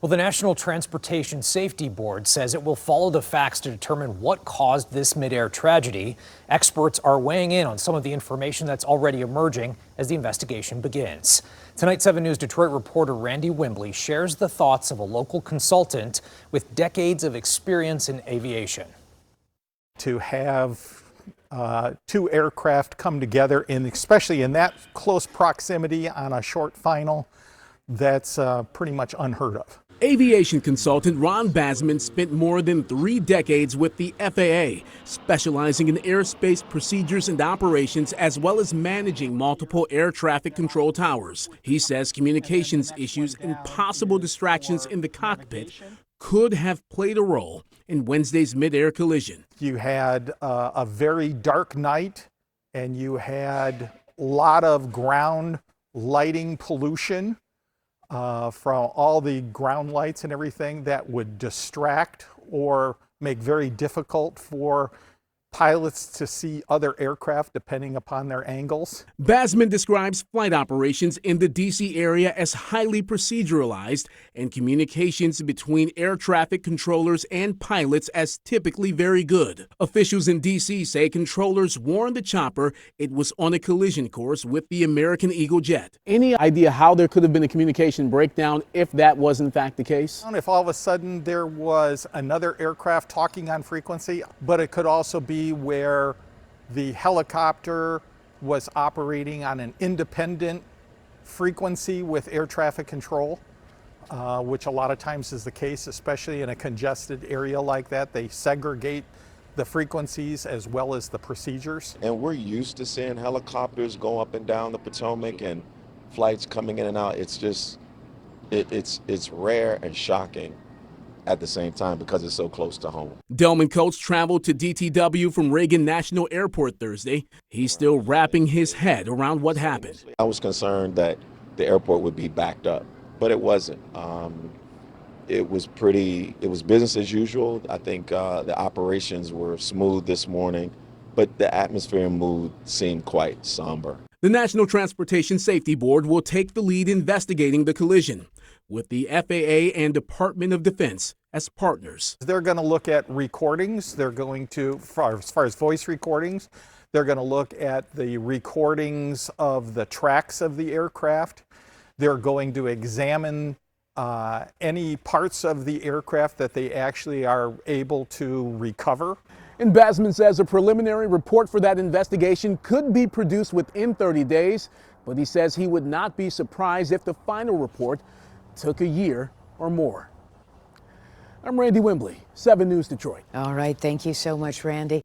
Well, the National Transportation Safety Board says it will follow the facts to determine what caused this mid-air tragedy. Experts are weighing in on some of the information that's already emerging as the investigation begins. Tonight, 7 News Detroit reporter Randy Wimbley shares the thoughts of a local consultant with decades of experience in aviation. To have two aircraft come together, especially in that close proximity on a short final, that's pretty much unheard of. Aviation consultant Ron Basman spent more than 3 decades with the FAA, specializing in airspace procedures and operations, as well as managing multiple air traffic control towers. He says communications issues and possible distractions in the cockpit could have played a role in Wednesday's mid-air collision. You had a very dark night, and you had a lot of ground lighting pollution from all the ground lights and everything that would distract or make very difficult for pilots to see other aircraft depending upon their angles. Basman describes flight operations in the D.C. area as highly proceduralized and communications between air traffic controllers and pilots as typically very good. Officials in D.C. say controllers warned the chopper it was on a collision course with the American Eagle jet. Any idea how there could have been a communication breakdown if that was in fact the case? If all of a sudden there was another aircraft talking on frequency, but it could also be where the helicopter was operating on an independent frequency with air traffic control, which a lot of times is the case, especially in a congested area like that. They segregate the frequencies as well as the procedures. And we're used to seeing helicopters go up and down the Potomac and flights coming in and out. It's just, it's rare and shocking at the same time because it's so close to home. Delman Coates traveled to DTW from Reagan National Airport Thursday. He's still wrapping his head around what happened. I was concerned that the airport would be backed up, but it wasn't. It was business as usual. I think the operations were smooth this morning, but the atmosphere and mood seemed quite somber. The National Transportation Safety Board will take the lead investigating the collision, with the FAA and Department of Defense as partners. They're going to look at recordings. They're going to, as far as voice recordings, they're going to look at the recordings of the tracks of the aircraft. They're going to examine any parts of the aircraft that they actually are able to recover. And Basman says a preliminary report for that investigation could be produced within 30 days, but he says he would not be surprised if the final report took a year or more. I'm Randy Wimbley, 7 News Detroit. All right, thank you so much, Randy.